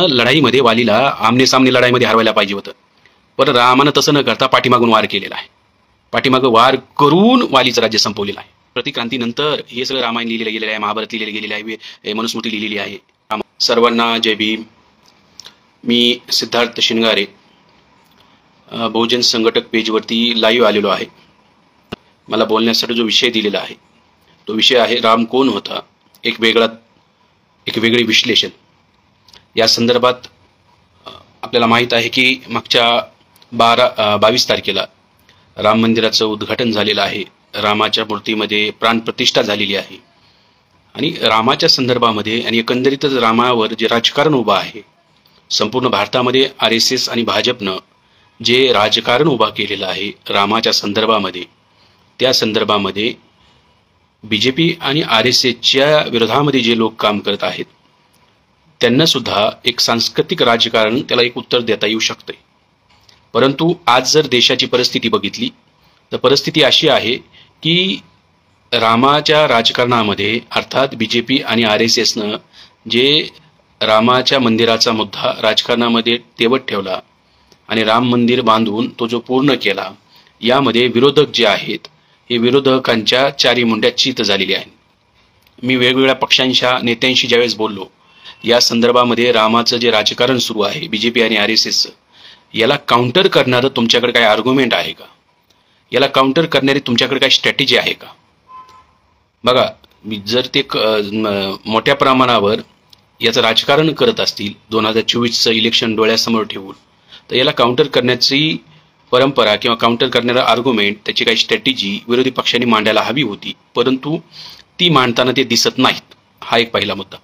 लढाईमध्ये वालीला आमने सामने लढाईमध्ये हरवायला पाहिजे होतं, पण रामानं तसं न करता पाठीमागून वार केलेला आहे. पाठीमागं वार करून वालीचं राज्य संपवलेलं आहे. प्रतिक्रांतीनंतर हे सगळं रामायण लिहिलेलं गेलेलं आहे, महाभारत लिहिलेलं गेलेलं आहे, मनुस्मृती लिहिलेली आहे. सर्वांना जय भीम. मी सिद्धार्थ शिंगारे बहुजन संघटक पेजवरती लाईव्ह आलेलो आहे. मला बोलण्यासाठी जो विषय दिलेला आहे तो विषय आहे राम कोण होता, एक वेगळे विश्लेषण. या संदर्भात आपल्याला माहीत आहे की मागच्या 22 तारखेला राम मंदिराचं उद्घाटन झालेलं आहे. रामाच्या मूर्तीमध्ये प्राणप्रतिष्ठा झालेली आहे आणि रामाच्या संदर्भामध्ये आणि एकंदरीतच रामावर जे राजकारण उभं आहे, संपूर्ण भारतामध्ये RSS आणि भाजपनं जे राजकारण उभा केलेलं आहे रामाच्या संदर्भामध्ये, त्या संदर्भामध्ये BJP आणि RSSच्या विरोधामध्ये जे लोक काम करत आहेत त्यांना सुद्धा एक सांस्कृतिक राजकारण त्याला एक उत्तर देता येऊ शकते. परंतु आज जर देशाची परिस्थिती बघितली तर परिस्थिती अशी आहे की रामाच्या राजकारणामध्ये अर्थात BJP आणि RSSनं जे रामाच्या मंदिराचा मुद्दा राजकारणामध्ये तेवत ठेवला आणि राम मंदिर बांधून तो जो पूर्ण केला, यामध्ये विरोधक जे आहेत हे विरोधकांच्या चारी मुंड्या चित झालेली आहेत. मी वेगवेगळ्या पक्षांच्या नेत्यांशी ज्यावेळेस बोललो या संदर्भामध्ये रामाचं जे राजकारण सुरू आहे BJP आणि RSSचं, याला काउंटर करणारं तुमच्याकडे काय आर्ग्युमेंट आहे का? याला काउंटर करणारी तुमच्याकडे काय स्ट्रॅटेजी आहे का? बघा, जर ते मोठ्या प्रमाणावर याचं राजकारण करत असतील 2024चं इलेक्शन डोळ्यासमोर ठेवून, तर याला काउंटर करण्याची परंपरा किंवा काउंटर करणारा आर्ग्युमेंट, त्याची काही स्ट्रॅटेजी विरोधी पक्षांनी मांडायला हवी होती, परंतु ती मांडताना ते दिसत नाहीत. हा एक पहिला मुद्दा.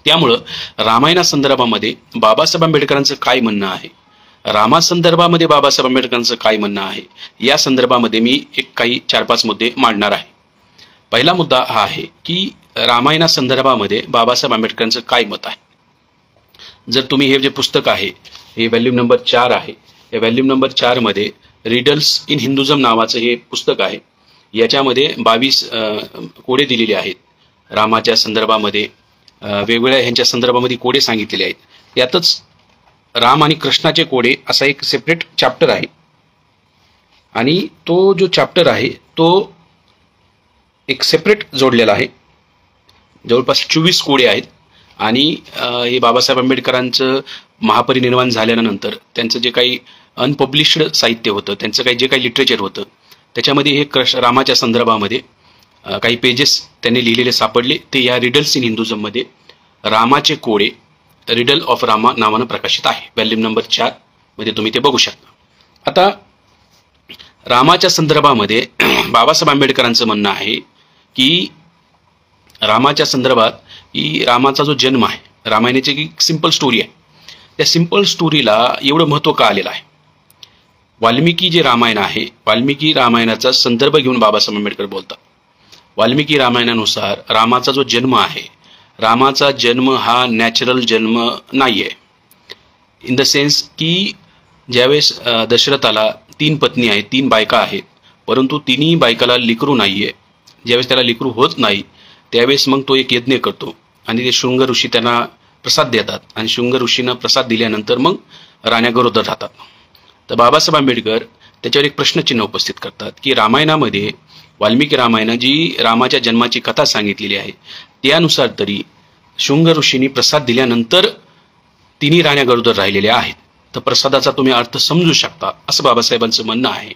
त्यामुळं रामायणासंदर्भामध्ये बाबासाहेब आंबेडकरांचं काय म्हणणं आहे, रामासंदर्भामध्ये बाबासाहेब आंबेडकरांचं काय म्हणणं आहे, या संदर्भामध्ये मी काही 4-5 मुद्दे मांडणार आहे. पहिला मुद्दा हा आहे की रामायणासंदर्भामध्ये बाबासाहेब आंबेडकरांचं काय मत आहे. जर तुम्ही हे जे पुस्तक आहे हे व्हॅल्यूम नंबर 4 आहे, या व्हॅल्यूम नंबर 4 मध्ये रिडल्स इन हिंदुझम नावाचं हे पुस्तक आहे. याच्यामध्ये 22 कोडे दिलेले आहेत रामाच्या संदर्भामध्ये, वेगवेगळ्या ह्यांच्या संदर्भामध्ये कोडे सांगितलेले आहेत. यातच राम आणि कृष्णाचे कोडे असा एक सेपरेट चॅप्टर आहे आणि तो जो चॅप्टर आहे तो एक सेपरेट जोडलेला आहे. जवळपास 24 कोडे आहेत आणि हे बाबासाहेब आंबेडकरांचं महापरिनिर्वाण झाल्यानंतर त्यांचं जे काही अनपब्लिश्ड साहित्य होतं, त्यांचं जे काही लिटरेचर होतं, त्याच्यामध्ये हे रामाच्या संदर्भामध्ये काही पेजेस त्यांनी लिहिलेले सापडले. ते या रिडल्स इन हिंदुझममध्ये रामाचे कोडे, रिडल ऑफ रामा नावानं प्रकाशित आहे. व्हॅल्यूम नंबर 4 मध्ये तुम्ही ते बघू शकता. आता रामाच्या संदर्भामध्ये बाबासाहेब आंबेडकरांचं म्हणणं आहे की रामाच्या संदर्भात की रामाचा जो जन्म आहे, रामायणाची एक सिंपल स्टोरी आहे, त्या सिंपल स्टोरीला एवढं महत्त्व का आलेलं आहे. वाल्मिकी जे रामायण आहे, वाल्मिकी रामायणाचा संदर्भ घेऊन बाबासाहेब आंबेडकर बोलतात. वाल्मिकी रामायणानुसार रामाचा जो जन्म आहे, रामाचा जन्म हा नॅचरल जन्म नाही आहे. इन द सेन्स की ज्यावेळेस दशरथाला 3 पत्नी आहेत, 3 बायका आहेत, परंतु तिन्ही बायकाला लेकरू नाही आहे. ज्यावेळेस त्याला लेकरू होत नाही त्यावेळेस मग तो एक यज्ञ करतो आणि ते शृंग ऋषी त्यांना प्रसाद देतात आणि शृंग ऋषींना प्रसाद दिल्यानंतर मग राण्या गरोदर राहतात. तर बाबासाहेब आंबेडकर त्याच्यावर एक प्रश्नचिन्ह उपस्थित करतात की रामायणामध्ये वाल्मिकी रामायण जी रामाच्या जन्माची कथा सांगितलेली आहे त्यानुसार तरी शृंग ऋषींनी प्रसाद दिल्यानंतर तिन्ही राण्या गरोदर राहिलेल्या आहेत. तर प्रसादाचा तुम्ही अर्थ समजू शकता असं बाबासाहेबांचं म्हणणं आहे.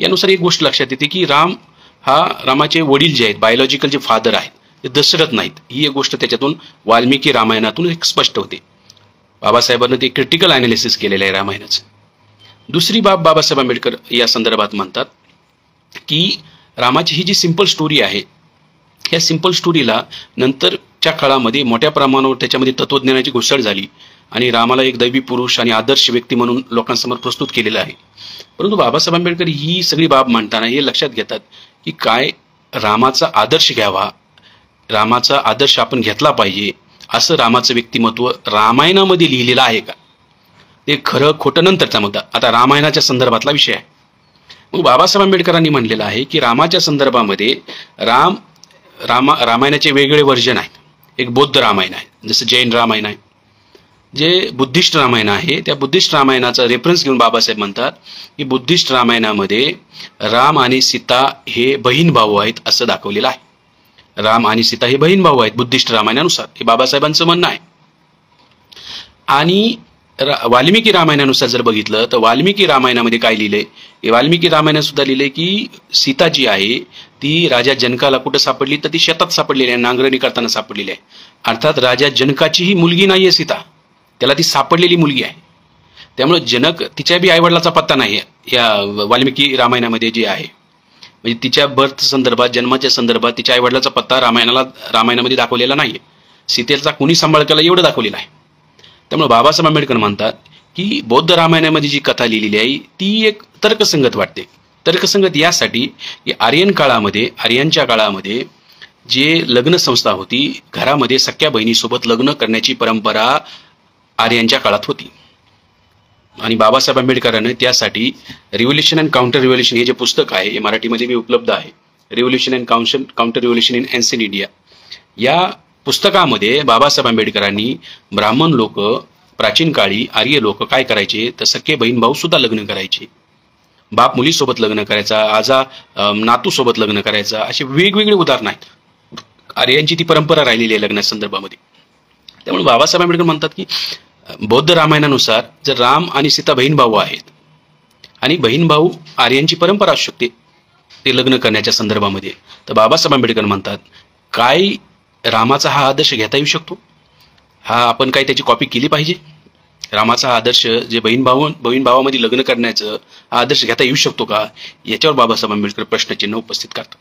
यानुसार एक गोष्ट लक्षात येते की रामाचे वडील जे आहेत, बायोलॉजिकल जे फादर आहेत, ते दशरथ नाहीत. ही एक गोष्ट त्याच्यातून वाल्मिकी रामायणातून एक स्पष्ट होते. बाबासाहेबांनी ते क्रिटिकल ॲनालिसिस केलेलं आहे रामायणाचं. दुसरी बाब बाबासाहेब आंबेडकर या संदर्भात म्हणतात की रामाची ही जी सिंपल स्टोरी आहे, ह्या सिंपल स्टोरीला नंतरच्या काळामध्ये मोठ्या प्रमाणावर त्याच्यामध्ये तत्वज्ञानाची घुसळ झाली आणि रामाला एक दैवी पुरुष आणि आदर्श व्यक्ती म्हणून लोकांसमोर प्रस्तुत केलेलं आहे. परंतु बाबासाहेब आंबेडकर ही सगळी बाब मांडताना हे लक्षात घेतात की काय रामाचा आदर्श घ्यावा, रामाचा आदर्श आपण घेतला पाहिजे, असं रामाचं व्यक्तिमत्व रामायणामध्ये लिहिलेलं आहे का, ते खरं खोटं नंतरचा मुद्दा. आता रामायणाच्या संदर्भातला विषय आहे. मग बाबासाहेब आंबेडकरांनी म्हणलेलं आहे की रामाच्या संदर्भामध्ये रामायणाचे वेगवेगळे व्हर्जन आहेत. एक बौद्ध रामायण आहे, जसं जैन रामायण आहे, जे बुद्धिस्ट रामायण आहे त्या बुद्धिस्ट रामायणाचा रेफरन्स घेऊन बाबासाहेब म्हणतात की बुद्धिस्ट रामायणामध्ये राम आणि सीता हे बहीण भाऊ आहेत असं दाखवलेलं आहे. राम आणि सीता हे बहीण भाऊ आहेत बुद्धिस्ट रामायणानुसार, हे बाबासाहेबांचं म्हणणं आहे. आणि वाल्मिकी रामायणानुसार जर बघितलं तर वाल्मिकी रामायणामध्ये काय लिहिलंय, वाल्मिकी रामायणात सुद्धा लिहिलंय की सीता जी आहे ती राजा जनकाला कुठं सापडली, तर ती शेतात सापडलेली आहे, नांगरणी करताना सापडलेली आहे. अर्थात राजा जनकाची ही मुलगी नाहीये सीता, त्याला ती सापडलेली मुलगी आहे. त्यामुळे जनक तिच्या बी आईवडिलाचा पत्ता नाही आहे या वाल्मिकी रामायणामध्ये जे आहे. म्हणजे तिच्या बर्थ संदर्भात, जन्माच्या संदर्भात तिच्या आईवडिलाचा पत्ता रामायणामध्ये दाखवलेला नाहीये. सीतेचा कुणी सांभाळ केला एवढं दाखवलेलं आहे. त्यामुळे बाबासाहेब आंबेडकर म्हणतात की बौद्ध रामायणामध्ये जी कथा लिहिलेली आहे ती एक तर्कसंगत वाटते. तर्कसंगत यासाठी की आर्यांच्या काळामध्ये जे लग्न संस्था होती, घरामध्ये सख्या बहिणीसोबत लग्न करण्याची परंपरा आर्यांच्या काळात होती. आणि बाबासाहेब आंबेडकरांनी त्यासाठी रिव्होल्युशन अँड काउंटर रिव्होल्युशन हे जे पुस्तक आहे हे मराठीमध्ये मी उपलब्ध आहे, revolution and counter revolution in ancient India, या पुस्तकामध्ये बाबासाहेब आंबेडकरांनी ब्राह्मण लोक प्राचीन काळी आर्य लोक काय करायचे तर सख्खे बहीण भाऊ सुद्धा लग्न करायचे, बाप मुलीसोबत लग्न करायचा, आजा नातू सोबत लग्न करायचा, असे वेगवेगळे उदाहरण आहेत. आर्यांची ती परंपरा राहिलेली आहे लग्ना संदर्भामध्ये. त्यामुळे बाबासाहेब आंबेडकर म्हणतात की बौद्ध रामायणानुसार जर राम आणि सीता बहीण भाऊ आहेत आणि बहीण भाऊ आर्यांची परंपरा असू शकते ते लग्न करण्याच्या संदर्भामध्ये, तर बाबासाहेब आंबेडकर म्हणतात काय रामाचा हा आदर्श घेता येऊ शकतो, हा आपण काय त्याची कॉपी केली पाहिजे, रामाचा हा आदर्श जे बहीण भावामध्ये लग्न करण्याचं हा आदर्श घेता येऊ शकतो का, याच्यावर बाबासाहेब आंबेडकर प्रश्नचिन्ह उपस्थित करतात.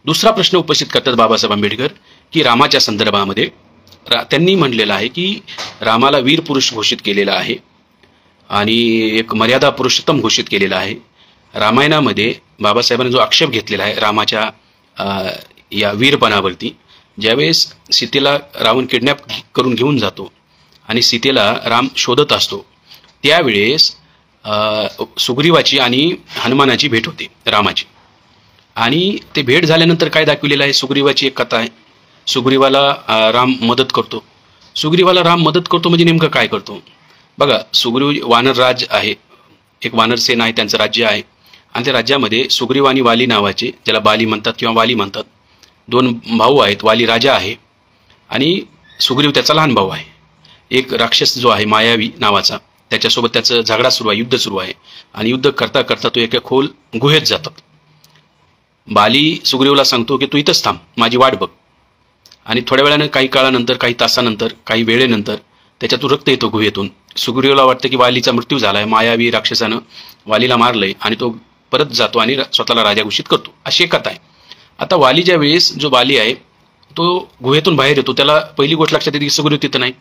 दुसरा प्रश्न उपस्थित करतात बाबासाहेब आंबेडकर की रामाच्या संदर्भामध्ये त्यांनी म्हणलेलं आहे की रामाला वीर पुरुष घोषित केलेला आहे आणि एक मर्यादा पुरुषोत्तम घोषित केलेला आहे. रामायणामध्ये बाबासाहेबांनी जो आक्षेप घेतलेला आहे रामाच्या या वीरपणावरती, ज्यावेळेस सीतेला रावण किडनॅप करून घेऊन जातो आणि सीतेला राम शोधत असतो त्यावेळेस सुग्रीवाची आणि हनुमानाची भेट होते रामाची. आणि ते भेट झाल्यानंतर काय दाखवलेलं आहे, सुग्रीवाची एक कथा आहे. सुग्रीवाला राम मदत करतो. सुग्रीवाला राम मदत करतो म्हणजे नेमकं काय करतो बघा. सुग्रीव वानरराज आहे, एक वानरसेन आहे, त्यांचं राज्य आहे. आणि त्या राज्यामध्ये सुग्रीव आणि वाली नावाचे, ज्याला बाली म्हणतात किंवा वाली म्हणतात, दोन भाऊ आहेत. वाली राजा आहे आणि सुग्रीव त्याचा लहान भाऊ आहे. एक राक्षस जो आहे मायावी नावाचा, त्याच्यासोबत त्याचं झगडा सुरू आहे, युद्ध सुरू आहे. आणि युद्ध करता करता तो एका खोल गुहेत जातात. बाली सुग्रीवला सांगतो की तू इथंच थांब, माझी वाट बघ. आणि थोड्या वेळानं, काही काळानंतर, काही तासानंतर, काही वेळेनंतर त्याच्यातून रक्त येतो गुहेतून. सुग्रीवला वाटतं की वालीचा मृत्यू झाला आहे, मायावी राक्षसानं वालीला मारलंय आणि तो परत जातो आणि स्वतःला राजा घोषित करतो, अशी एक कथा आहे. आता वालीच्या वेळेस जो बाली आहे तो गुहेतून बाहेर येतो, त्याला पहिली गोष्ट लक्षात येते की सुग्रीव तिथं नाही.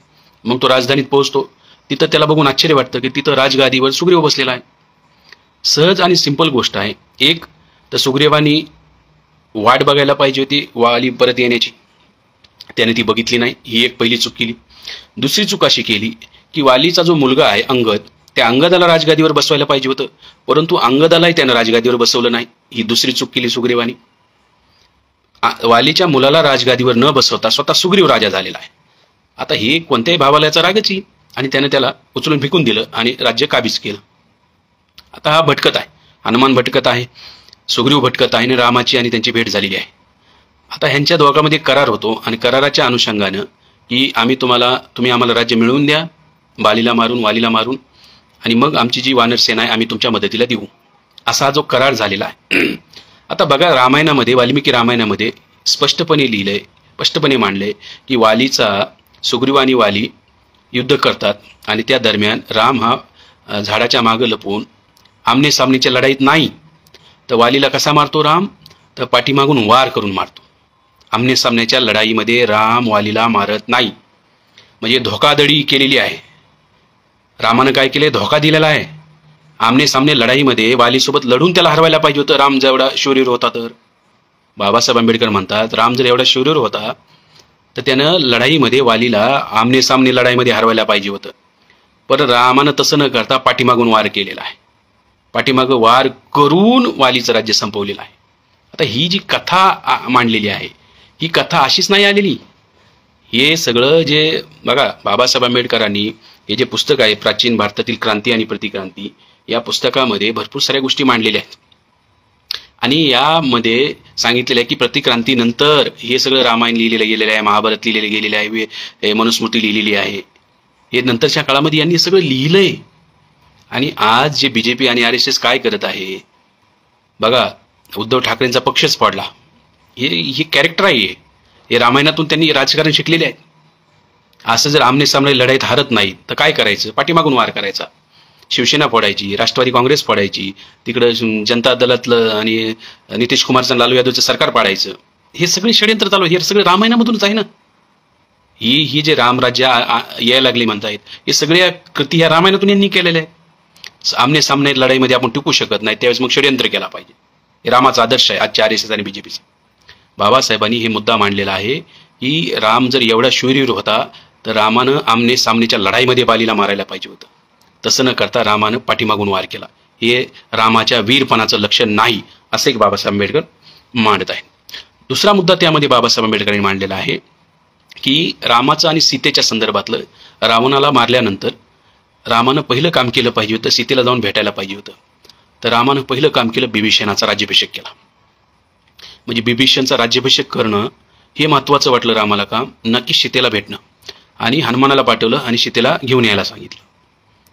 मग तो राजधानीत पोहोचतो. तिथं त्याला बघून आश्चर्य वाटतं की तिथं राजगादीवर सुग्रीव बसलेला आहे. सहज आणि सिंपल गोष्ट आहे. एक तर सुग्रीवानी वाट बघायला पाहिजे होती वाली परत येण्याची, त्याने ती बघितली नाही, ही एक पहिली चूक केली. दुसरी चूक अशी केली की वालीचा जो मुलगा आहे अंगद, त्या अंगदाला राजगादीवर बसवायला पाहिजे होतं, परंतु अंगदालाही त्यानं राजगादीवर बसवलं नाही, ही दुसरी चूक केली सुग्रीवानी. वालीच्या मुलाला राजगादीवर न बसवता स्वतः सुग्रीव राजा झालेला आहे. आता हे कोणत्याही भावाला याचा रागच येईल आणि त्यानं त्याला उचलून फेकून दिलं आणि राज्य काबीज केलं. आता हा भटकत आहे, हनुमान भटकत आहे, सुग्रीव भटकत आहे आणि रामाची आणि त्यांची भेट झालेली आहे. आता ह्यांच्या दोघांमध्ये करार होतो आणि कराराच्या अनुषंगानं की तुम्ही आम्हाला राज्य मिळवून द्या, बालीला मारून, वालीला मारून, आणि मग आमची जी वानर सेना आहे आम्ही तुमच्या मदतीला देऊ, असा जो करार झालेला आहे. आता बघा, रामायणामध्ये, वाल्मिकी रामायणामध्ये स्पष्टपणे लिहिलंय, स्पष्टपणे मांडलंय की सुग्रीव आणि वाली युद्ध करतात आणि त्या दरम्यान राम हा झाडाच्या मागं लपवून आमने सामनेच्या लढाईत नाही, तर वालीला कसा मारतो राम, तर पाठीमागून वार करून मारतो. आमने सामनेच्या लढाईमध्ये राम वालीला मारत नाही, म्हणजे धोकाधडी केलेली आहे. रामानं काय केले, धोका दिलेला आहे. आमने सामने लढाईमध्ये वालीसोबत लढून त्याला हरवायला पाहिजे होतं, राम जेवढा शूरवीर होता तर. बाबासाहेब आंबेडकर म्हणतात राम जर एवढा शूरवीर होता तर त्यानं लढाईमध्ये वालीला आमने सामने लढाईमध्ये हरवायला पाहिजे होतं. पण रामानं तसं न करता पाठीमागून वार केलेला आहे. पाठीमागं वार करून वालीचं राज्य संपवलेलं आहे. आता ही जी कथा मांडलेली आहे ही कथा अशीच नाही आलेली, हे सगळं जे बघा बाबासाहेब आंबेडकरांनी हे जे पुस्तक आहे प्राचीन भारतातील क्रांती आणि प्रतिक्रांती, या पुस्तकामध्ये भरपूर साऱ्या गोष्टी मांडलेल्या आहेत आणि यामध्ये सांगितलेलं आहे की प्रतिक्रांतीनंतर हे सगळं रामायण लिहिलेलं गेलेलं आहे, महाभारत लिहिलेलं गेलेलं आहे, मनुस्मृती लिहिलेली आहे. हे नंतरच्या काळामध्ये यांनी सगळं लिहिलंय. आणि आज जे बीजेपी आणि RSS काय करत आहे बघा, उद्धव ठाकरेंचा पक्षच पडला. हे कॅरेक्टर आहे. हे रामायणातून त्यांनी राजकारण शिकलेले आहे. असं जर आमने सामने लढाईत हारत नाही तर काय करायचं, पाठीमागून वार करायचा, शिवसेना फोडायची, राष्ट्रवादी काँग्रेस फोडायची, तिकडं जनता दलातलं आणि नितीश कुमारचं लालू यादवचं सरकार पाडायचं. हे सगळे षडयंत्र चालू आहे. हे सगळे रामायणामधूनच आहे ना. ही जे रामराज्य यायला लागली म्हणतायत, हे सगळ्या कृती ह्या रामायणातून यांनी केलेल्या आहेत. आमने सामने लढाईमध्ये आपण टिकू शकत नाही, त्यावेळेस मग षडयंत्र केला पाहिजे. हे रामाचा आदर्श आहे आजच्या RSS आणि बीजेपीचा. बाबासाहेबांनी हे मुद्दा मांडलेला आहे की राम जर एवढा शूरवीर होता तर रामानं आमने सामनेच्या लढाईमध्ये बालीला मारायला पाहिजे होतं. तसं न करता रामानं पाठीमागून वार केला. हे रामाच्या वीरपणाचं लक्षण नाही, असं एक बाबासाहेब आंबेडकर मांडत आहे. दुसरा मुद्दा त्यामध्ये बाबासाहेब आंबेडकरांनी मांडलेला आहे की रामाचं आणि सीतेच्या संदर्भातलं, रावणाला मारल्यानंतर रामानं पहिलं काम केलं पाहिजे होतं, सीतेला जाऊन भेटायला पाहिजे होतं. तर रामानं पहिलं काम केलं, बिभीषणाचा राज्याभिषेक केला. म्हणजे बिभीषणचा राज्याभिषेक करणं हे महत्त्वाचं वाटलं रामाला काम, नक्की सीतेला भेटणं. आणि हनुमानाला पाठवलं आणि सीतेला घेऊन यायला सांगितलं.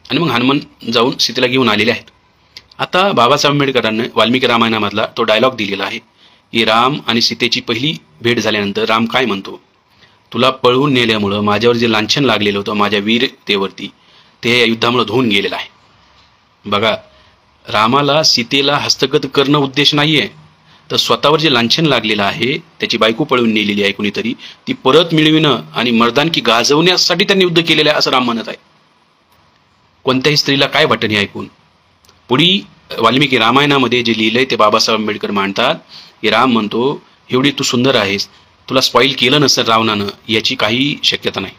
आणि मग हनुमान जाऊन सीतेला घेऊन आलेले आहेत. आता बाबासाहेब आंबेडकरांनी वाल्मिकी रामायणामधला तो डायलॉग दिलेला आहे की राम आणि सीतेची पहिली भेट झाल्यानंतर राम काय म्हणतो, तुला पळवून नेल्यामुळं माझ्यावर जे लांछन लागलेलं होतं माझ्या वीरतेवरती, ते या युद्धामुळे धुवून गेलेलं आहे. बघा, रामाला सीतेला हस्तगत करणं उद्देश नाहीये, तर स्वतःवर जे लांछन लागलेलं आहे, त्याची बायको पळवून नेलेली आहे कुणीतरी, ती परत मिळविणं आणि मर्दानकी गाजवण्यासाठी त्यांनी युद्ध केलेलं आहे असं राम म्हणत आहे. कोणत्याही स्त्रीला काय वाटतं हे ऐकून. पुढी वाल्मिकी रामायणामध्ये जे लिहिलंय ते बाबासाहेब आंबेडकर मांडतात की राम म्हणतो, एवढी तू सुंदर आहेस, तुला स्पॉईल केलं नसेल रावणानं याची काही शक्यता नाही.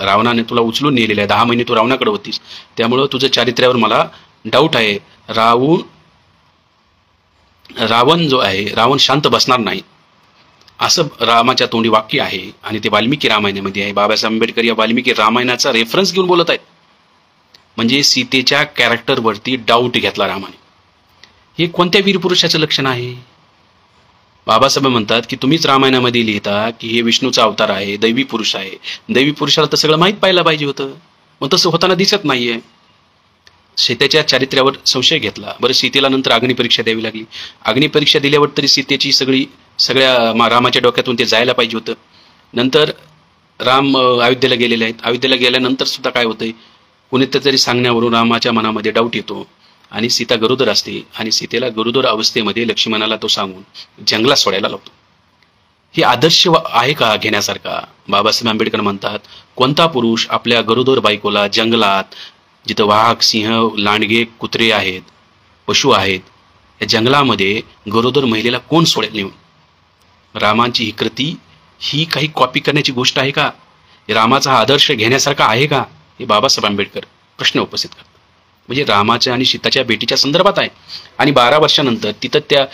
रावणाने तुला उचलून नेलेलं आहे, 10 महिने तू रावणाकडे होतीस, त्यामुळं तुझं चारित्र्यावर मला डाऊट आहे. रावण जो आहे, रावण शांत बसणार नाही, असं रामाच्या तोंडी वाक्य आहे. आणि ते वाल्मिकी रामायणामध्ये आहे. बाबासाहेब आंबेडकर या वाल्मिकी रामायणाचा रेफरन्स घेऊन बोलत आहेत. म्हणजे सीतेच्या कॅरेक्टरवरती डाऊट घेतला रामाने. हे कोणत्या वीरपुरुषाचं लक्षण आहे. बाबासाहेब म्हणतात की तुम्हीच रामायणामध्ये लिहिता की हे विष्णूचा अवतार आहे, दैवी पुरुष आहे. दैवी पुरुषाला तर सगळं माहीत पाहायला पाहिजे होतं, मग तसं होताना दिसत नाहीये. सीतेच्या चारित्र्यावर संशय घेतला. बरं, सीतेला नंतर अग्निपरीक्षा द्यावी लागली. अग्निपरीक्षा दिल्यावर तरी सीतेची सगळ्या रामाच्या डोक्यातून ते जायला पाहिजे होतं. नंतर राम अयोध्येला गेलेले आहेत. अयोध्येला गेल्यानंतर सुद्धा काय होतंय, कुणीतरी सांगण्यावरून रामाच्या मनामध्ये डाऊट येतो आणि सीता गरोदर असते आणि सीतेला गरोदर अवस्थेमध्ये लक्ष्मणाला तो सांगून जंगलात सोडायला लावतो. हे आदर्श आहे का घेण्यासारखा. बाबासाहेब आंबेडकर म्हणतात, कोणता पुरुष आपल्या गरोदर बायकोला जंगलात, जिथं वाघ, सिंह, लांडगे, कुत्रे आहेत, पशु आहेत, या जंगलामध्ये गरोदर महिलेला कोण सोडेल नेऊन. रामांची ही कृती ही काही कॉपी करण्याची गोष्ट आहे का. रामाचा हा आदर्श घेण्यासारखा आहे का, हे बाबासाहेब आंबेडकर प्रश्न उपस्थित करतात. म्हणजे रामाच्या आणि सीताच्या भेटीच्या संदर्भात आहे. आणि 12 वर्षानंतर तिथं त्या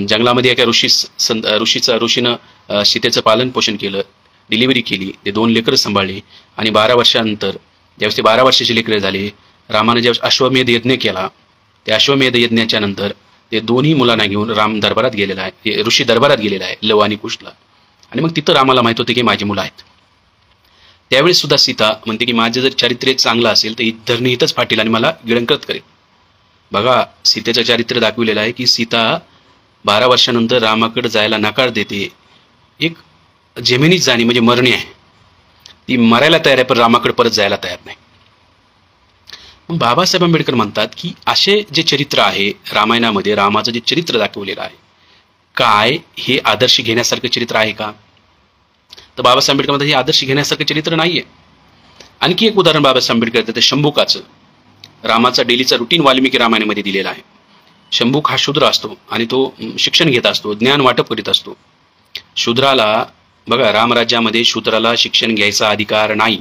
जंगलामध्ये एका ऋषीनं सीतेचं पालन पोषण केलं, डिलिव्हरी केली, ते 2 लेकरं सांभाळली. आणि 12 वर्षानंतर ज्यावेळेस ते 12 वर्षाचे लेकरं झाले, रामाने ज्यावेळेस अश्वमेध यज्ञ केला, त्या अश्वमेध यज्ञाच्या नंतर ते दोन्ही मुलांना घेऊन राम दरबारात गेलेला आहे, ऋषी दरबारात गेलेला आहे, लव आणि कुशला. आणि मग तिथं रामाला माहित होते की माझी मुलं आहेत. त्यावेळेस सुद्धा सीता म्हणते की माझं जर चारित्र्य चांगलं असेल तर ही धरणी इथंच फाटेल आणि मला गिळंकृत करेल. बघा, सीतेचं चारित्र्य दाखविलेलं आहे की सीता 12 वर्षानंतर रामाकडे जायला नकार देते. एक जमिनीत जाणे म्हणजे मरणे आहे. ती मरायला तयार आहे पण रामाकडे परत जायला तयार नाही. मग बाबासाहेब आंबेडकर म्हणतात की असे जे चरित्र आहे रामायणामध्ये, रामाचं जे चरित्र दाखवलेलं आहे, काय हे आदर्श घेण्यासारखं चरित्र आहे का. तर बाबासाहेब आंबेडकर म्हणतात हे आदर्श घेण्यासारखं चरित्र नाहीये. आणखी एक उदाहरण बाबासाहेब आंबेडकर देतात, शंभुकाचं. रामाचा डेलीचा रुटीन वाल्मिकी रामायणामध्ये दिलेला आहे. शंभुक हा शूद्र असतो आणि तो शिक्षण घेत असतो, ज्ञान वाटप करीत असतो. शूद्राला बघा, रामराज्यामध्ये शूद्राला शिक्षण घ्यायचा अधिकार नाही.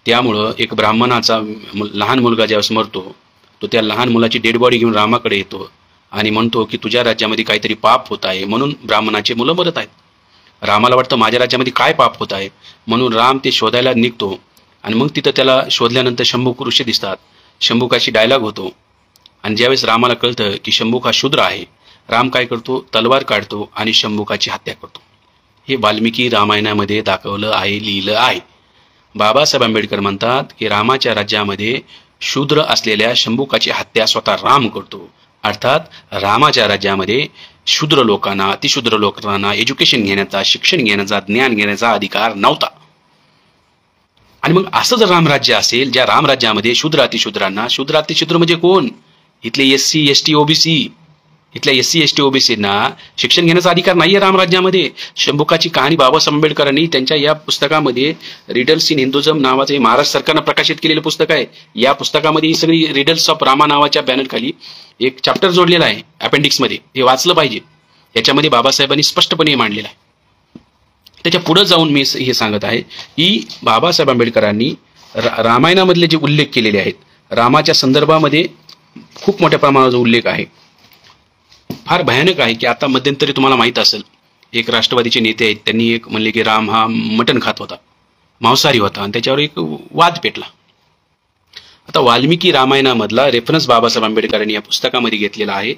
त्यामुळं एक ब्राह्मणाचा लहान मुलगा ज्यावेळेस मरतो, तो त्या लहान मुलाची डेड बॉडी घेऊन रामाकडे येतो आणि म्हणतो की तुझ्या राज्यामध्ये काहीतरी पाप होत आहे म्हणून ब्राह्मणाची मुलं मरत आहेत. रामाला वाटतं माझ्या राज्यामध्ये काय पाप होत आहे, म्हणून राम ते शोधायला निघतो. आणि मग तिथं त्याला शोधल्यानंतर शंभूक ऋषी दिसतात. शंभूकाशी डायलॉग होतो. आणि ज्यावेळेस रामाला कळतं की शंभूक हा शूद्र आहे, राम काय करतो, तलवार काढतो आणि शंभूकाची हत्या करतो. हे वाल्मिकी रामायणामध्ये दाखवलं आहे, लिहिलं आहे. बाबासाहेब आंबेडकर म्हणतात की रामाच्या राज्यामध्ये शूद्र असलेल्या शंभूकाची हत्या स्वतः राम करतो. अर्थात रामाच्या राज्यामध्ये शूद्र लोकांना, अतिशूद्र लोकांना एज्युकेशन घेण्याचा, शिक्षण घेण्याचा, ज्ञान घेण्याचा अधिकार नव्हता. आणि मग असं जर रामराज्य असेल, ज्या रामराज्यामध्ये शूद्र अतिशूद्रांना, शूद्र अतिशूद्र म्हणजे कोण, इथले SC ST OBC, इथल्या SC ST OBCंना शिक्षण घेण्याचा अधिकार नाहीये रामराज्यामध्ये. शंभूकाची कहाणी बाबासाहेब आंबेडकरांनी त्यांच्या या पुस्तकामध्ये रिडल्स इन हिंदुझम नावाचं हे महाराष्ट्र सरकारनं प्रकाशित केलेलं पुस्तक आहे. या पुस्तकामध्ये ही सगळी रिडल्स ऑफ रामा नावाच्या बॅनर खाली एक चॅप्टर जोडलेला आहे अपेंडिक्समध्ये. हे वाचलं पाहिजे. याच्यामध्ये बाबासाहेबांनी स्पष्टपणे मांडलेलं आहे. त्याच्या पुढे जाऊन मी हे सांगत आहे की बाबासाहेब आंबेडकरांनी रामायणामधले जे उल्लेख केलेले आहेत, रामाच्या संदर्भामध्ये खूप मोठ्या प्रमाणाचा उल्लेख आहे. फार भयानक आहे की आता मध्यंतरी तुम्हाला माहित असेल, एक राष्ट्रवादीचे नेते आहेत, त्यांनी एक म्हणले की राम हा मटण खात होता, मांसाहारी होता, आणि त्याच्यावर एक वाद पेटला. आता वाल्मिकी रामायणामधला रेफरन्स बाबासाहेब आंबेडकरांनी या पुस्तकामध्ये घेतलेला आहे.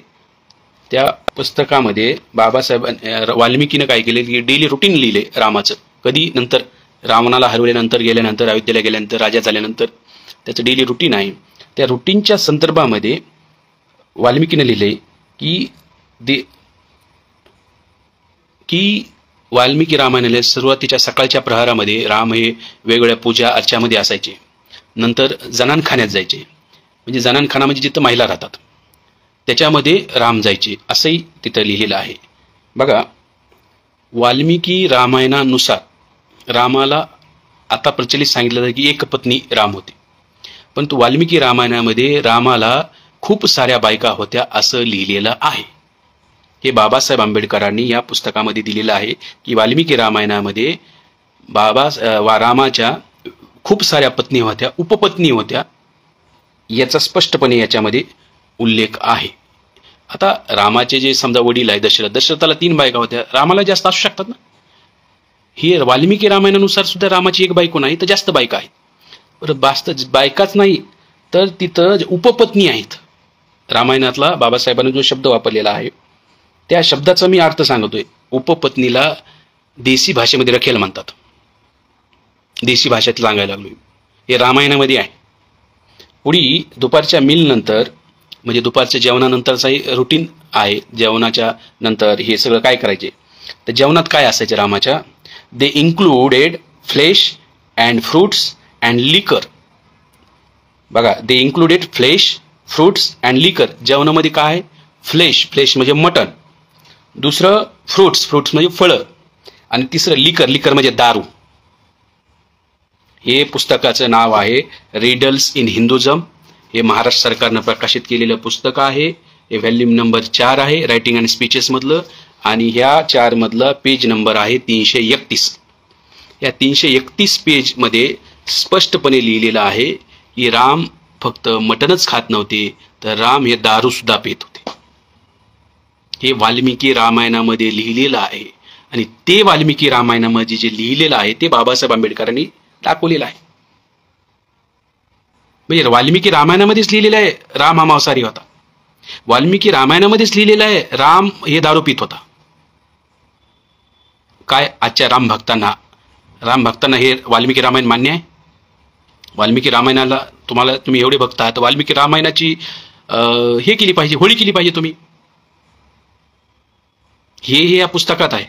त्या पुस्तकामध्ये बाबासाहेब वाल्मिकीनं काय केले की डेली रुटीन लिहिले रामाचं. कधी नंतर रावणाला हरवल्यानंतर, गेल्यानंतर, अयोध्येला गेल्यानंतर, राजा झाल्यानंतर त्याचं डेली रुटीन आहे. त्या रुटीनच्या संदर्भामध्ये वाल्मिकीनं लिहिले की वाल्मिकी रामायणाला सुरुवातीच्या सकाळच्या प्रहारामध्ये राम हे वेगवेगळ्या पूजा अर्चामध्ये असायचे. नंतर जनानखान्यात जायचे, म्हणजे जनानखाना म्हणजे जिथं महिला राहतात, त्याच्यामध्ये राम जायचे, असंही तिथं लिहिलेलं आहे. बघा, वाल्मिकी रामायणानुसार रामाला आता प्रचलित सांगितलं जातं की एक पत्नी राम होते, परंतु वाल्मिकी रामायणामध्ये रामाला खूप साऱ्या बायका होत्या असं लिहिलेलं आहे. हे बाबासाहेब आंबेडकरांनी या पुस्तकामध्ये दिलेलं आहे की वाल्मिकी रामायणामध्ये रामाच्या खूप साऱ्या पत्नी होत्या, उपपत्नी होत्या, याचा स्पष्टपणे याच्यामध्ये उल्लेख आहे. आता रामाचे जे समजा वडील आहे दशरथाला 3 बायका होत्या, रामाला जास्त असू शकतात ना. ही वाल्मिकी रामायणानुसार सुद्धा रामाची एक बायको नाही तर जास्त बायका आहेत. बरं, बायकाच नाही तर तिथं उपपत्नी आहेत. रामायणातला बाबासाहेबांनी जो शब्द वापरलेला आहे त्या शब्दाचा मी अर्थ सांगतोय. उपपत्नीला देशी भाषेमध्ये रखेल म्हणतात. देशी भाषेत सांगायला लागलोय, हे रामायणामध्ये आहे. पुढी दुपारच्या मील नंतर, म्हणजे दुपारच्या जेवणानंतरचाही रुटीन आहे. जेवणाच्या नंतर हे सगळं काय करायचे, तर जेवणात काय असायचे रामाच्या, they included flesh and fruits and liquor. बघा, they included flesh, fruits and liquor. जेवणामध्ये काय आहे, फ्लेश म्हणजे मटण, दुसरं फ्रूट्स म्हणजे फळं, आणि तिसरं लिकर म्हणजे दारू. हे पुस्तकाचं नाव आहे रिडल्स इन हिंदुझम. हे महाराष्ट्र सरकारनं प्रकाशित केलेलं पुस्तक आहे. हे व्हॅल्यूम नंबर 4 आहे रायटिंग अँड स्पीचेस मधलं, आणि ह्या 4 मधला पेज नंबर आहे 331. या 331 पेज मध्ये स्पष्टपणे लिहिलेलं आहे की राम फक्त मटणच खात नव्हते, तर राम हे दारू सुद्धा पित होते. हे वाल्मिकी रामायणामध्ये लिहिलेलं आहे, आणि ते वाल्मिकी रामायणामध्ये जे लिहिलेलं आहे ते बाबासाहेब आंबेडकरांनी दाखवलेलं आहे. म्हणजे वाल्मिकी रामायणामध्येच लिहिलेलं आहे राम हा मांसाहारी होता. वाल्मिकी रामायणामध्येच लिहिलेलं आहे राम हे दारू पित होता. काय आजच्या रामभक्तांना हे वाल्मिकी रामायण मान्य आहे? वाल्मिकी रामायणाला तुम्ही एवढे भक्त आहात, वाल्मिकी रामायणाची हे केली पाहिजे, होळी केली पाहिजे तुम्ही. हे या पुस्तकात आहे.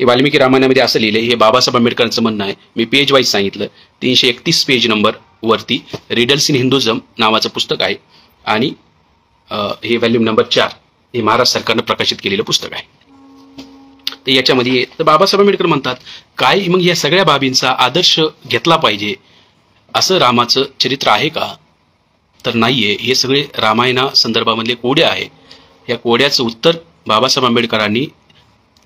हे वाल्मिकी रामायणामध्ये असं लिहिलंय. हे बाबासाहेब आंबेडकरांचं म्हणणं आहे. मी पेज वाईज सांगितलं. 331 पेज नंबर वरती रिडल्स इन हिंदुझम नावाचं पुस्तक आहे, आणि हे व्हॅल्यूम नंबर 4 हे महाराष्ट्र सरकारनं प्रकाशित केलेलं पुस्तक आहे. तर याच्यामध्ये तर बाबासाहेब आंबेडकर म्हणतात काय मग या सगळ्या बाबींचा आदर्श घेतला पाहिजे असं रामाचं चरित्र आहे का? तर नाहीये. हे सगळे रामायणा संदर्भामधले कोडे आहे. या कोड्याचं उत्तर बाबासाहेब आंबेडकरांनी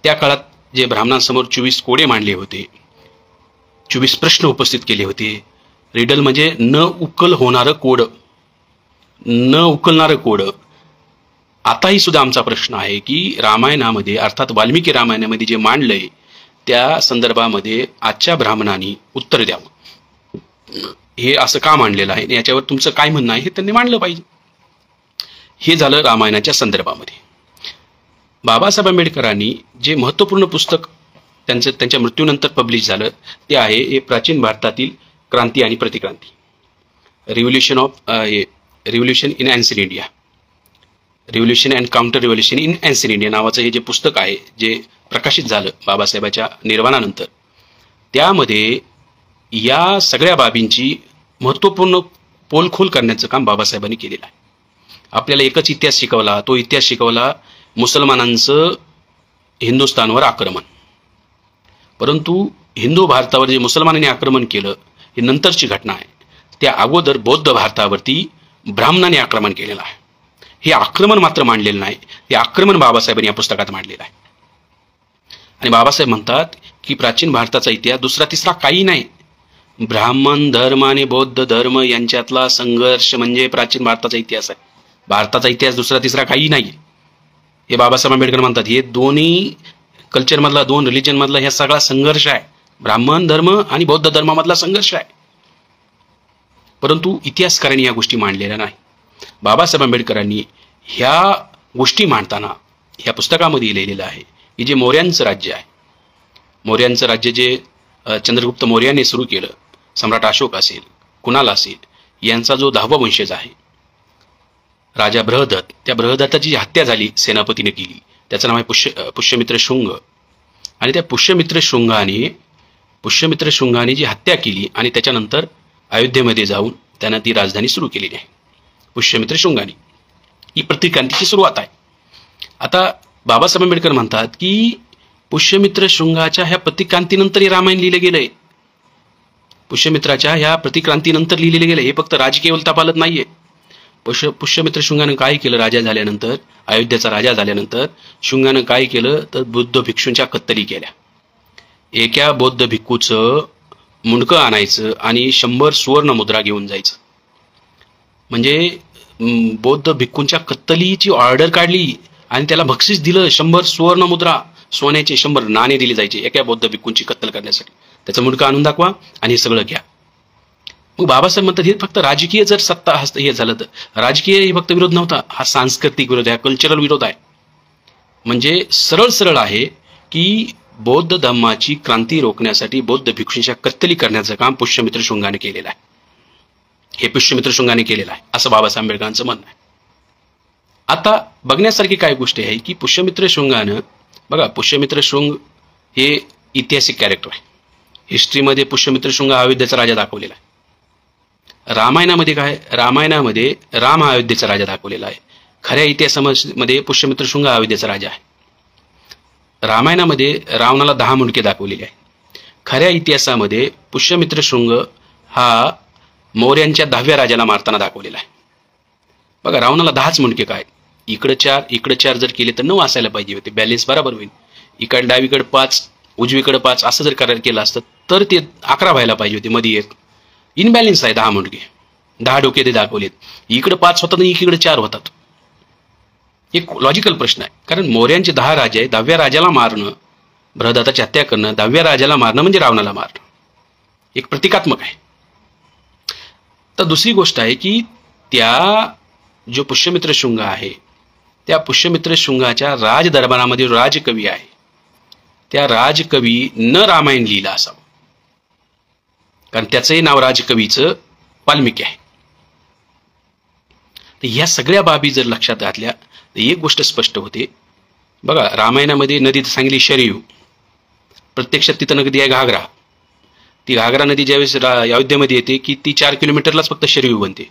त्या काळात जे ब्राह्मणांसमोर 24 कोडे मांडले होते, 24 प्रश्न उपस्थित केले होते. रिडल म्हणजे न उकल होणारं कोड, न उकलणारं कोड. आताही सुद्धा आमचा प्रश्न आहे की रामायणामध्ये, अर्थात वाल्मिकी रामायणामध्ये जे मांडलंय त्या संदर्भामध्ये आजच्या ब्राह्मणांनी उत्तर द्यावं. हे असं का मांडलेलं आहे, याच्यावर तुमचं काय म्हणणं आहे हे त्यांनी मांडलं पाहिजे. हे झालं रामायणाच्या संदर्भामध्ये. बाबासाहेब आंबेडकरांनी जे महत्त्वपूर्ण पुस्तक त्यांच्या मृत्यूनंतर पब्लिश झालं ते आहे हे प्राचीन भारतातील क्रांती आणि प्रतिक्रांती, revolution in ancient India, revolution and counter revolution in ancient India नावाचं हे जे पुस्तक आहे जे प्रकाशित झालं बाबासाहेबांच्या निर्वाणानंतर. त्यामध्ये या सगळ्या बाबींची महत्त्वपूर्ण पोलखोल करण्याचं काम बाबासाहेबांनी केलेलं आहे. आपल्याला एकच इतिहास शिकवला, तो इतिहास शिकवला मुसलमानांचं हिंदुस्थानवर आक्रमण. परंतु हिंदू भारतावर जे मुसलमानांनी आक्रमण केलं ही नंतरची घटना आहे. त्या अगोदर बौद्ध भारतावरती ब्राह्मणांनी आक्रमण केलेलं आहे. हे आक्रमण मात्र मांडलेलं नाही, हे आक्रमण बाबासाहेबांनी या पुस्तकात मांडलेलं आहे. आणि बाबासाहेब म्हणतात की प्राचीन भारताचा इतिहास दुसरा तिसरा काही नाही, ब्राह्मण धर्म आणि बौद्ध धर्म यांच्यातला संघर्ष म्हणजे प्राचीन भारताचा इतिहास आहे. भारताचा इतिहास दुसरा तिसरा काही नाही हे बाबासाहेब आंबेडकर म्हणतात. हे दोन्ही कल्चरमधला, दोन रिलिजनमधला ह्या सगळा संघर्ष आहे, ब्राह्मण धर्म आणि बौद्ध धर्मामधला संघर्ष आहे. परंतु इतिहासकारांनी या गोष्टी मांडलेल्या नाही. बाबासाहेब आंबेडकरांनी ह्या गोष्टी मांडताना ह्या पुस्तकामध्ये लिहिलेलं आहे की जे मौर्यांचं राज्य आहे, मौर्यांचं राज्य जे चंद्रगुप्त मौर्याने सुरू केलं, सम्राट अशोक असेल, कुणाल असेल, यांचा जो 10वा वंशज आहे राजा बृहदत्त, त्या बृहदत्ताची जी हत्या झाली सेनापतीने केली, त्याचं नाव आहे पुष्यमित्र शुंग. आणि त्या पुष्यमित्र शृंगाने जी हत्या केली आणि त्याच्यानंतर अयोध्येमध्ये जाऊन त्यानं ती राजधानी सुरू केलेली आहे पुष्यमित्र शृंगाने. ही प्रतिक्रांतीची सुरुवात आहे. आता बाबासाहेब आंबेडकर म्हणतात की पुष्यमित्र शृंगाच्या ह्या प्रतिक्रांतीनंतर हे रामायण लिहिलं गेलंय, पुष्यमित्राच्या ह्या प्रतिक्रांतीनंतर लिहिलेलं गेलं. हे फक्त राजकीय उलथापालथ नाहीये. पुष्यमित्र शृंगानं काय केलं, राजा झाल्यानंतर, अयोध्येचा राजा झाल्यानंतर शृंगानं काय केलं तर बौद्ध भिक्षूंच्या कत्तली केल्या. एका बौद्ध भिक्खूचं मुंडकं आणायचं आणि 100 सुवर्ण मुद्रा घेऊन जायचं. म्हणजे बौद्ध भिक्खूंच्या कत्तलीची ऑर्डर काढली आणि त्याला बक्षीस दिलं 100 सुवर्ण मुद्रा, सोन्याचे 100 नाणे दिले जायचे एका बौद्ध भिक्खूंची कत्तल करण्यासाठी. त्याचं मुंडकं आणून दाखवा आणि हे सगळं घ्या. मग बाबासाहेब म्हणतात हे फक्त राजकीय जर सत्ता हे झालं तर राजकीय हे फक्त विरोध नव्हता, हा सांस्कृतिक विरोध आहे, कल्चरल विरोध आहे. म्हणजे सरळ आहे की बौद्ध धर्माची क्रांती रोखण्यासाठी बौद्ध भिक्षूंच्या कत्तली करण्याचं काम पुष्यमित्र शृंगाने केलेलं आहे. हे पुष्यमित्र शृंगाने केलेलं आहे असं बाबासाहेब आंबेडकरांचं म्हणणं आहे. आता बघण्यासारखी काय गोष्ट आहे की पुष्यमित्र शृंगानं, बघा पुष्यमित्र शृंग हे ऐतिहासिक कॅरेक्टर आहे. हिस्ट्रीमध्ये पुष्यमित्र शृंग हा अयोध्येचा राजा दाखवलेला आहे. रामायणामध्ये काय, रामायणामध्ये राम हा अयोध्येचा राजा दाखवलेला आहे. खऱ्या इतिहासामध्ये पुष्यमित्र शृंग हा अयोध्येचा राजा आहे. रामायणामध्ये रावणाला 10 मुंडके दाखवलेले आहे. खऱ्या इतिहासामध्ये पुष्यमित्र शृंग हा मौर्यांच्या 10व्या राजाला मारताना दाखवलेला आहे. बघा रावणाला 10च मुंडके काय, इकडं 4 जर केले तर 9 असायला पाहिजे होते, बॅलेन्स बरोबर होईल. इकडे डावीकडे 5 उजवीकडे 5 असं जर करार केलं असतं तर ते 11 व्हायला पाहिजे होते, मध्ये एक इनबॅलेन्स आहे. 10 मुंडके, 10 डोके ते दाखवलेत, इकडे 5 होतात आणि इकडे 4 होतात. एक लॉजिकल प्रश्न आहे, कारण मौर्यांचे 10 राजे आहे, 10व्या राजाला मारणं, बृहदत्ताची हत्या करणं, 10व्या राजाला मारणं म्हणजे रावणाला मारणं, एक प्रतिकात्मक आहे. तर दुसरी गोष्ट आहे की त्या जो पुष्यमित्र शृंग आहे त्या पुष्यमित्र शृंगाच्या राजदरबारामध्ये राजकवी आहे, त्या राजकवी न रामायण लिहिलं असावं, कारण त्याचंही नाव राजकवीचं वाल्मिकी आहे. तर ह्या सगळ्या बाबी जर लक्षात घातल्या तर एक गोष्ट स्पष्ट होते. बघा रामायणामध्ये नदी सांगितली शरयू, प्रत्यक्षात तिथं नदी आहे घागरा. ती घागरा नदी ज्यावेळेस अयोध्येमध्ये येते की ती 4 किलोमीटरलाच फक्त शरयू बनते.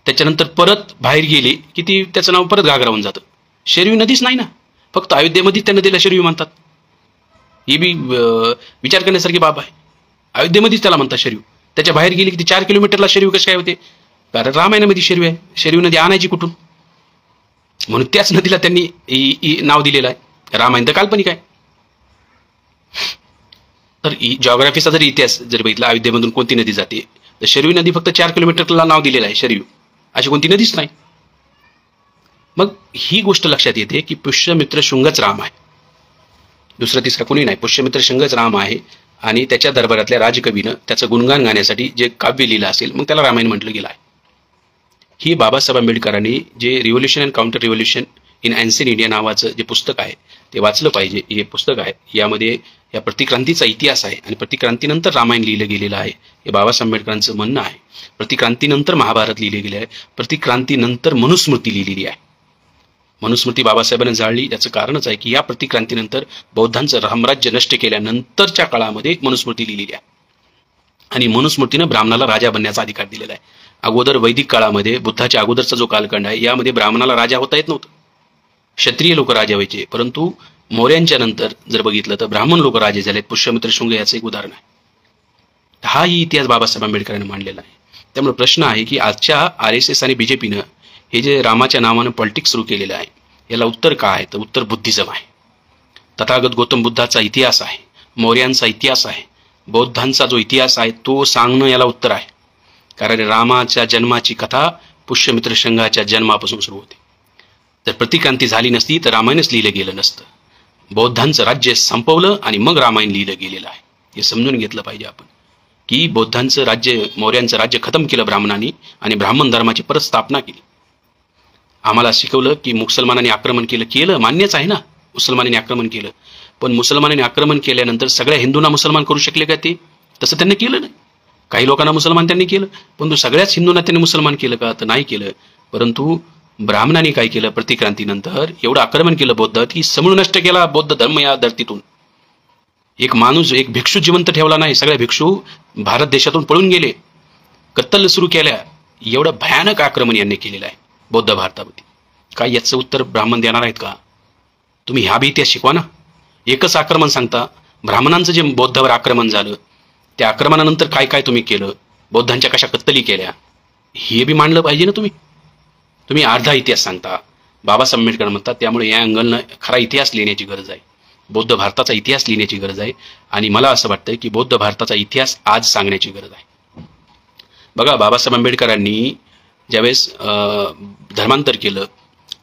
त्याच्यानंतर परत बाहेर गेली की ती त्याचं नाव परत घागरा होऊन जातं. शरयू नदीच नाही ना, फक्त अयोध्येमध्ये त्या नदीला शरयू म्हणतात. ही बी विचार करण्यासारखी बाब आहे. अयोध्येमध्येच त्याला म्हणतात शरयू, त्याच्या बाहेर गेली की ती 4 किलोमीटरला शरयू कशी काय होते, कारण रामायणामध्ये शरयू आहे. शरयू नदी आणायची कुठून, म्हणून त्याच नदीला त्यांनी नाव दिलेलं आहे. रामायण तर काल्पनिक आहे. तर जॉग्राफीचा जर इतिहास जर बघितला, अयोध्येमधून कोणती नदी जाते तर शरयू नदी फक्त 4 किलोमीटरला नाव दिलेलं आहे शरयू, अशी कोणती नदीच नाही. मग ही गोष्ट लक्षात येते की पुष्यमित्र शृंगच राम आहे. दुसरा तिसरा कुणी नाही. पुष्यमित्र शंखच राम आहे आणि त्याच्या दरबारातल्या राजकवीनं त्याचं गुणगान गाण्यासाठी जे काव्य लिहिलं असेल मग त्याला रामायण म्हटलं गेलं आहे. ही बाबासाहेब आंबेडकरांनी जे revolution and counter revolution in ancient India नावाचं जे पुस्तक आहे ते वाचलं पाहिजे. हे पुस्तक आहे, यामध्ये या प्रतिक्रांतीचा इतिहास आहे आणि प्रतिक्रांतीनंतर रामायण लिहिलं गेलेलं आहे हे बाबासाहेब आंबेडकरांचं म्हणणं आहे. प्रतिक्रांतीनंतर महाभारत लिहिले गेले आहे, प्रतिक्रांतीनंतर मनुस्मृती लिहिलेली आहे. मनुस्मृती बाबासाहेबांनी जाळली याचं कारणच आहे की या प्रतिक्रांतीनंतर बौद्धांचं साम्राज्य नष्ट केल्यानंतरच्या काळामध्ये मनुस्मृती लिहिलेली आहे आणि मनुस्मृतीनं ब्राह्मणाला राजा बनण्याचा अधिकार दिलेला आहे. अगोदर वैदिक काळामध्ये बुद्धाच्या अगोदरचा जो कालखंड आहे यामध्ये ब्राह्मणाला राजा होता येत नव्हतं. क्षत्रिय लोक राजा व्हायचे, परंतु मौर्यांच्या नंतर जर बघितलं तर ब्राह्मण लोक राजे झालेत. पुष्यमित्र शृंग याचं एक उदाहरण आहे. हाही इतिहास बाबासाहेब आंबेडकरांनी मांडलेला आहे. त्यामुळे प्रश्न आहे की आजच्या RSS आणि BJPनं हे जे रामाच्या नावानं पॉलिटिक्स सुरू केलेलं आहे याला उत्तर काय आहे? तर उत्तर बुद्धिझम आहे. तथागत गौतम बुद्धाचा इतिहास आहे, मौर्यांचा इतिहास आहे, बौद्धांचा जो इतिहास आहे तो सांगणं याला उत्तर आहे. कारण रामाच्या जन्माची कथा पुष्यमित्र शृंगाच्या जन्मापासून सुरू होते. जर प्रतिक्रांती झाली नसती तर रामायणच लिहिलं गेलं नसतं. बौद्धांचं राज्य संपवलं आणि मग रामायण लिहिलं गेलेलं आहे. हे समजून घेतलं पाहिजे आपण की बौद्धांचं राज्य, मौर्यांचं राज्य खतम केलं ब्राह्मणांनी आणि ब्राह्मण धर्माची परत स्थापना केली. आम्हाला शिकवलं की मुसलमानांनी आक्रमण केलं, मान्यच आहे ना, मुसलमानांनी आक्रमण केलं, पण मुसलमानांनी आक्रमण केल्यानंतर सगळ्या हिंदूंना मुसलमान करू शकले का? ते तसं त्यांनी केलं नाही. काही लोकांना मुसलमान त्यांनी केलं, परंतु सगळ्याच हिंदूंना त्यांनी मुसलमान केलं का? तर नाही केलं. परंतु ब्राह्मणांनी काय केलं? प्रतिक्रांतीनंतर एवढं आक्रमण केलं बौद्ध की समूळ नष्ट केला बौद्ध धर्म या धर्तीतून. एक माणूस, एक भिक्षू जिवंत ठेवला नाही. सगळ्या भिक्षू भारत देशातून पळून गेले, कत्तल सुरू केल्या. एवढं भयानक आक्रमण यांनी केलेलं आहे बौद्ध भारतावरती. काय याचं उत्तर ब्राह्मण देणार आहेत का? तुम्ही ह्या बी इतिहास शिकवा ना. एकच आक्रमण सांगता, ब्राह्मणांचं जे बौद्धावर आक्रमण झालं त्या आक्रमणानंतर काय काय तुम्ही केलं, बौद्धांच्या कशा कत्तली केल्या, हे बी मांडलं पाहिजे ना तुम्ही. तुम्ही अर्धा इतिहास सांगता. बाबासाहेब आंबेडकर म्हणतात त्यामुळे या अँगलनं खरा इतिहास लिहिण्याची गरज आहे, बौद्ध भारताचा इतिहास लिहिण्याची गरज आहे. आणि मला असं वाटतं की बौद्ध भारताचा इतिहास आज सांगण्याची गरज आहे. बघा, बाबासाहेब आंबेडकरांनी ज्यावेळेस धर्मांतर केलं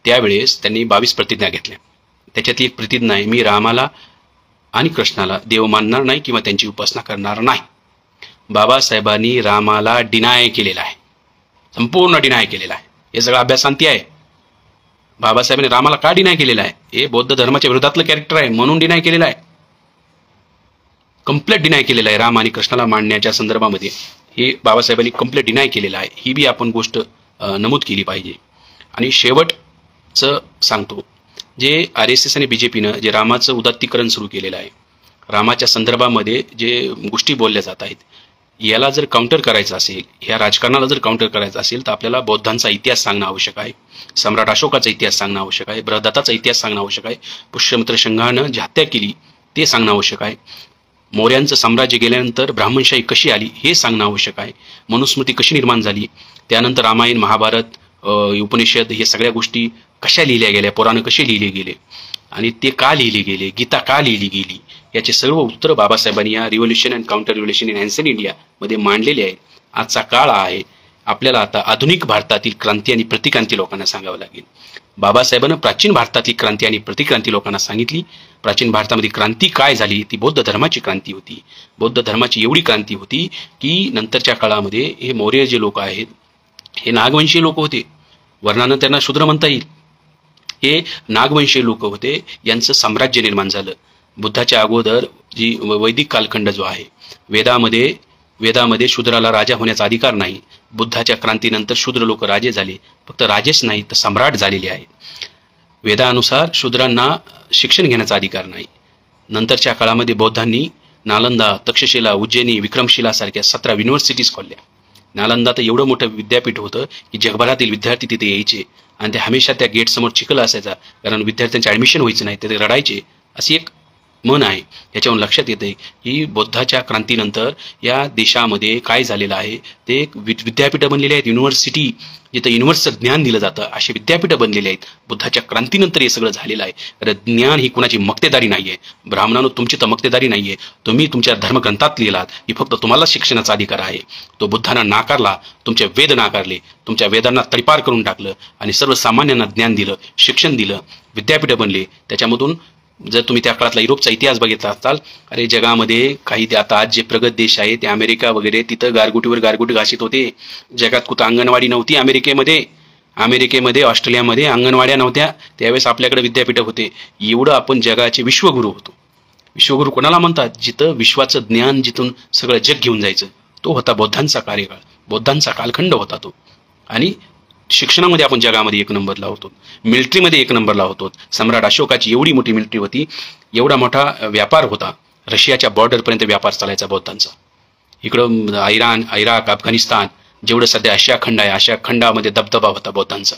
त्यावेळेस त्यांनी 22 प्रतिज्ञा घेतल्या. त्याच्यातली एक प्रतिज्ञा आहे, मी रामाला आणि कृष्णाला देव मानणार नाही किंवा त्यांची उपासना करणार नाही. बाबासाहेबांनी रामाला डिनाय केलेला आहे, संपूर्ण डिनाय केलेला आहे. हे सगळं अभ्यासांती आहे. बाबासाहेबांनी रामाला का डिनाय केलेला आहे? हे बौद्ध धर्माच्या विरोधातलं कॅरेक्टर आहे म्हणून डिनाय केलेलं आहे. कम्प्लीट डिनाय केलेलं आहे राम आणि कृष्णाला मांडण्याच्या संदर्भामध्ये. हे बाबासाहेबांनी कम्प्लीट डिनाय केलेलं आहे. ही बी आपण गोष्ट नमूद केली पाहिजे. आणि शेवटचं सांगतो, जे RSS आणि BJPनं जे रामाचं उदात्तीकरण सुरू केलेलं आहे, रामाच्या संदर्भामध्ये जे गोष्टी बोलल्या जात आहेत, याला जर काउंटर करायचं असेल, या राजकारणाला जर काउंटर करायचं असेल तर आपल्याला बौद्धांचा इतिहास सांगणं आवश्यक आहे, सम्राट अशोकाचा इतिहास सांगणं आवश्यक आहे, बृहदत्ताचा इतिहास सांगणं आवश्यक आहे, पुष्यमित्र शंघानं जी हत्या केली ते सांगणं आवश्यक आहे, मौर्यांचं साम्राज्य गेल्यानंतर ब्राह्मणशाही कशी आली हे सांगणं आवश्यक आहे, मनुस्मृती कशी निर्माण झाली, त्यानंतर रामायण, महाभारत, उपनिषद, हे सगळ्या गोष्टी कशा लिहिल्या गेल्या, पुराण कसे लिहिले गेले आणि ते का लिहिले गेले, गीता का लिहिली गेली, याचे सर्व उत्तर बाबासाहेबांनी या revolution and counter revolution in ancient India मध्ये मांडलेले आहेत. आजचा काळ आहे, आपल्याला आता आधुनिक भारतातील क्रांती आणि प्रतिक्रांती लोकांना सांगावं लागेल. बाबासाहेबांना प्राचीन भारतातील क्रांती आणि प्रतिक्रांती लोकांना सांगितली. प्राचीन भारतामध्ये क्रांती काय झाली? ती बौद्ध धर्माची क्रांती होती. बौद्ध धर्माची एवढी क्रांती होती की नंतरच्या काळामध्ये हे मौर्य जे लोक आहेत हे नागवंशीय लोक होते, वर्णानं त्यांना शूद्र म्हणता येईल. हे नागवंशीय लोक होते, यांचं साम्राज्य निर्माण झालं. बुद्धाच्या अगोदर जी वैदिक कालखंड जो आहे, वेदामध्ये शूद्राला राजा होण्याचा अधिकार नाही. बुद्धाच्या क्रांतीनंतर शूद्र लोक राजे झाले, फक्त राजेच नाही तर सम्राट झालेले आहेत. वेदानुसार शूद्रांना शिक्षण घेण्याचा अधिकार नाही. नंतरच्या काळामध्ये बौद्धांनी नालंदा, तक्षशिला, उज्जैनी, विक्रमशिला सारख्या 17 युनिव्हर्सिटीज खोलल्या. नालंदा तर एवढं मोठं विद्यापीठ होतं की जगभरातील विद्यार्थी तिथे यायचे आणि ते हमेशा त्या गेटसमोर चिखल असायचा, कारण विद्यार्थ्यांचे ॲडमिशन व्हायचं नाही, ते रडायचे, अशी एक मन आहे. याच्यावरून लक्षात येते की बुद्धाच्या क्रांतीनंतर या देशामध्ये काय झालेलं आहे, ते विद्यापीठं बनलेली आहेत, युनिव्हर्सिटी, जिथं युनिव्हर्सल ज्ञान दिलं जातं, अशी विद्यापीठं बनलेली आहेत. बुद्धाच्या क्रांतीनंतर हे सगळं झालेलं आहे. तर ज्ञान ही कुणाची मक्तेदारी नाही आहे. ब्राह्मणांनो, तुमची तर मक्तेदारी नाही आहे. तुम्ही तुमच्या धर्मग्रंथात लिहिलात की फक्त तुम्हाला शिक्षणाचा अधिकार आहे. तो बुद्धांना नाकारला, तुमचे वेद नाकारले, तुमच्या वेदांना तडीपार करून टाकलं आणि सर्वसामान्यांना ज्ञान दिलं, शिक्षण दिलं, विद्यापीठं बनले. त्याच्यामधून जर तुम्ही त्या काळातला युरोपचा इतिहास बघितला असाल, अरे जगामध्ये काही आता आज जे प्रगत देश आहेत ते अमेरिका वगैरे, तिथं गारगुटीवर गारगुटी घासीत होते. जगात कुठं अंगणवाडी नव्हती. अमेरिकेमध्ये ऑस्ट्रेलियामध्ये अंगणवाड्या नव्हत्या. त्यावेळेस आपल्याकडे विद्यापीठ होते. एवढं आपण जगाचे विश्वगुरू होतो. विश्वगुरू कोणाला म्हणतात? जिथं विश्वाचं ज्ञान जिथून सगळं जग घेऊन जायचं, तो होता बौद्धांचा कार्यकाळ, बौद्धांचा कालखंड होता तो. आणि शिक्षणामध्ये आपण जगामध्ये एक नंबरला होतो, मिलिटरीमध्ये एक नंबरला होतो. सम्राट अशोकाची एवढी मोठी मिलिटरी होती, एवढा मोठा व्यापार होता, रशियाच्या बॉर्डरपर्यंत व्यापार चालायचा बौद्धांचा. इकडं इराण, इराक, अफगाणिस्तान, जेवढं सध्या आशिया खंड आहे, आशिया खंडामध्ये दबदबा होता बौद्धांचा.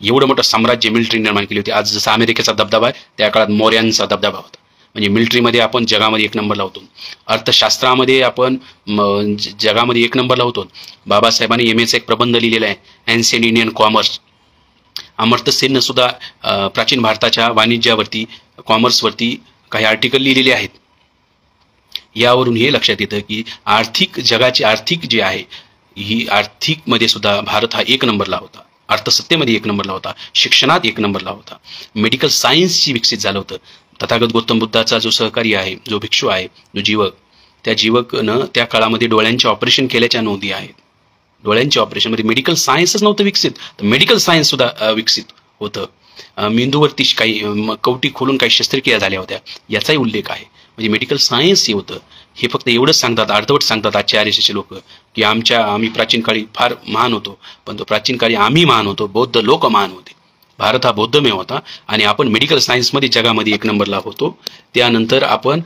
एवढं मोठं साम्राज्य मिलिटरी निर्माण केली होती. आज जसा अमेरिकेचा दबदबा आहे, त्या काळात मौर्यांचा दबदबा होता. म्हणजे मिलिटरीमध्ये आपण जगामध्ये एक नंबरला होतो. अर्थशास्त्रामध्ये आपण जगामध्ये एक नंबरला होतो. बाबासाहेबांनी MS एक प्रबंध लिहिलेला आहे, एन्शियंट इंडियन कॉमर्स. अमर्त्य सेननं सुद्धा प्राचीन भारताच्या वाणिज्यावरती, कॉमर्सवरती काही आर्टिकल लिहिलेले आहेत. यावरून हे लक्षात येतं की जगाची आर्थिक जी आहे, ही आर्थिकमध्ये सुद्धा भारत हा एक नंबरला होता. अर्थसत्तेमध्ये एक नंबरला होता. शिक्षणात एक नंबरला होता. मेडिकल सायन्सची विकसित झालं होतं. तथागत गौतम बुद्धाचा जो सहकारी आहे, जो भिक्षू आहे, जो जीवक, त्या जीवकनं त्या काळामध्ये डोळ्यांचे ऑपरेशन केल्याच्या नोंदी आहेत. डोळ्यांच्या ऑपरेशनमध्ये मेडिकल सायन्सच नव्हतं विकसित, तर मेडिकल सायन्स सुद्धा विकसित होतं. मेंदूवरती काही कवटी खोलून काही शस्त्रक्रिया झाल्या होत्या, याचाही उल्लेख आहे. म्हणजे मेडिकल सायन्स हे होतं. हे फक्त एवढंच सांगतात, अर्धवट सांगतात आजचे RSSचे लोक की आम्ही प्राचीन काळी फार महान होतो. पण तो प्राचीन काळी आम्ही महान होतो, बौद्ध लोक महान होते. भारत हा बौद्धमय होता आणि आपण मेडिकल सायन्समध्ये जगामध्ये एक नंबरला होतो. त्यानंतर आपण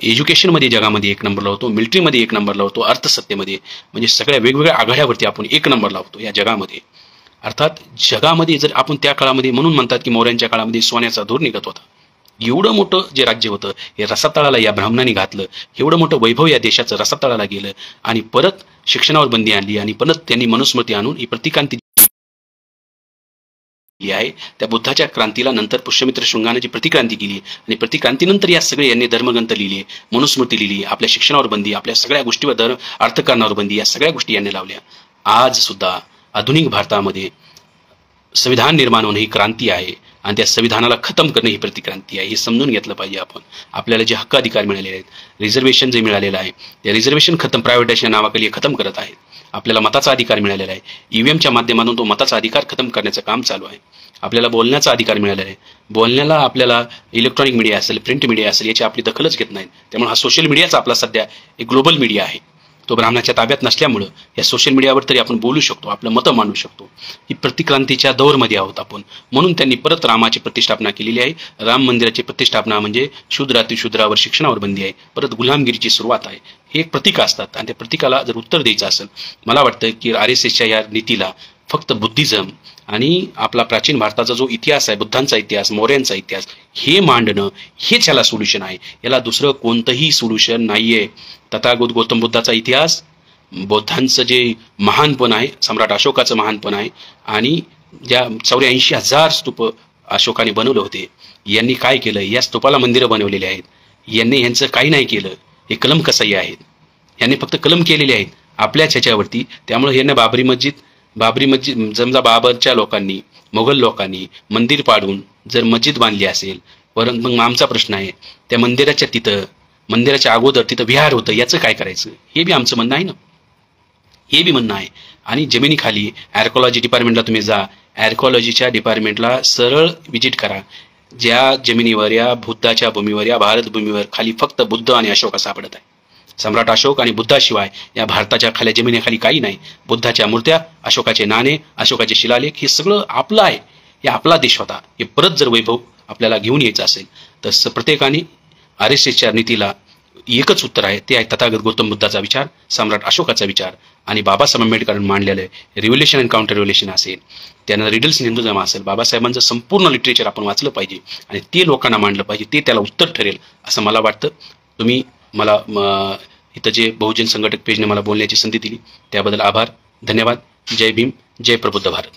एज्युकेशनमध्ये जगामध्ये एक नंबरला होतो, मिलिटरीमध्ये एक नंबरला होतो, अर्थसत्तेमध्ये, म्हणजे सगळ्या वेगवेगळ्या आघाड्यावरती आपण एक नंबरला होतो या जगामध्ये. अर्थात जगामध्ये जर आपण त्या काळामध्ये, म्हणून म्हणतात की मौर्यांच्या काळामध्ये सोन्याचा धूर निघत होता. एवढं मोठं जे राज्य होतं हे रसातळाला या ब्राह्मणांनी घातलं. एवढं मोठं वैभव या देशाचं रसातळाला गेलं आणि परत शिक्षणावर बंदी आणली आणि परत त्यांनी मनुस्मृती आणून ही प्रतिक्रांती आहे. त्या बुद्धाच्या क्रांतीला नंतर पुष्यमित्र शृंगाने जी प्रतिक्रांती केली आणि प्रतिक्रांतीनंतर या सगळे यांनी धर्मग्रंथ लिहिले, मनुस्मृती लिहिली, आपल्या शिक्षणावर बंदी, आपल्या सगळ्या गोष्टीवर अर्थकारणावर बंदी, या सगळ्या गोष्टी यांनी लावल्या. आज सुद्धा आधुनिक भारतामध्ये संविधान निर्माण होणं ही क्रांती आहे आणि त्या संविधानाला खतम करणं ही प्रतिक्रांती आहे. हे समजून घेतलं पाहिजे आपण. आपल्याला जे हक्क अधिकार मिळालेले आहेत, रिझर्वेशन जे मिळालेलं आहे, ते रिझर्वेशन प्रायव्हेटायझेशन नावाखाली खतम करत आहेत. आपल्याला मताचा अधिकार मिळालेला आहे. EVMच्या माध्यमातून तो मताचा अधिकार खतम करण्याचं काम चालू आहे. आपल्याला बोलण्याचा अधिकार मिळालेला आहे. बोलण्याला आपल्याला इलेक्ट्रॉनिक मीडिया असेल, प्रिंट मीडिया असेल, याची आपली दखलच घेत नाहीत. त्यामुळे हा सोशल मीडियाचा आपला सध्या एक ग्लोबल मीडिया आहे. तो ब्राह्मणाच्या ताब्यात नसल्यामुळं या सोशल मीडियावर तरी आपण बोलू शकतो, आपलं मतं मांडू शकतो. ही प्रतिक्रांतीच्या दौरमध्ये आहोत आपण. म्हणून त्यांनी परत रामाची प्रतिष्ठापना केलेली आहे. राम मंदिराची प्रतिष्ठापना म्हणजे शूद्रावर शिक्षणावर बंदी आहे. परत गुलामगिरीची सुरुवात आहे. हे एक प्रतीक असतात आणि त्या प्रतीकाला जर उत्तर द्यायचं असेल, मला वाटतं की RSSच्या या नीतीला फक्त बुद्धिझम आणि आपला प्राचीन भारताचा जो इतिहास आहे, बुद्धांचा इतिहास, मौर्यांचा इतिहास, हे मांडणं हेच याला सोल्युशन आहे. याला दुसरं कोणतंही सोल्युशन नाहीये. तथागत गौतम बुद्धाचा इतिहास, बौद्धांचं जे महानपण आहे, सम्राट अशोकाचं महानपण आहे आणि ज्या 84,000 स्तूप अशोकाने बनवले होते, यांनी काय केलं? या स्तूपाला मंदिरं बनवलेली आहेत. यांनी यांचं काही नाही केलं. हे कलम कसाई आहेत. यांनी फक्त कलम केलेले आहेत आपल्याच ह्याच्यावरती. त्यामुळे यांना बाबरी मस्जिद समजा बाबरच्या लोकांनी, मोगल लोकांनी मंदिर पाडून जर मस्जिद बांधली असेल, परंतु मग आमचा प्रश्न आहे, त्या मंदिराच्या अगोदर तिथं विहार होतं, याचं काय करायचं? हे बी आमचं म्हणणं आहे ना, हे बी म्हणणं आहे. आणि जमिनीखाली आर्किओलॉजी डिपार्टमेंटला तुम्ही जा, आर्किओलॉजीच्या डिपार्टमेंटला सरळ व्हिजिट करा. ज्या जमिनीवर, या बुद्धाच्या भूमीवर, या भारत भूमीवर खाली फक्त बुद्ध आणि अशोक सापडत आहे. सम्राट अशोक आणि बुद्धाशिवाय या भारताच्या खाल्या जमिनीखाली काही नाही. बुद्धाच्या मूर्त्या, अशोकाचे नाणे, अशोकाचे शिलालेख, हे सगळं आपलं आहे. हे आपला देश होता. हे परत जर वैभव आपल्याला घेऊन यायचं असेल तर प्रत्येकाने RSSच्या नीतीला एकच उत्तर आहे, ते आहे तथागत गौतम बुद्धाचा विचार, सम्राट अशोकाचा विचार आणि बाबासाहेब आंबेडकरांनी मांडलेलं आहे रिव्होल्युशन अँड काउंटर रिव्होल्युशन असेल, त्यानंतर रिडल्स इन हिंदुझम असेल. बाबासाहेबांचं संपूर्ण लिटरेचर आपण वाचलं पाहिजे आणि ते लोकांना मांडलं पाहिजे. ते त्याला उत्तर ठरेल असं मला वाटतं. तुम्ही मला इथं जे बहुजन संघटक पेजने मला बोलण्याची संधी दिली त्याबद्दल आभार, धन्यवाद. जय भीम, जय प्रबुद्ध भारत.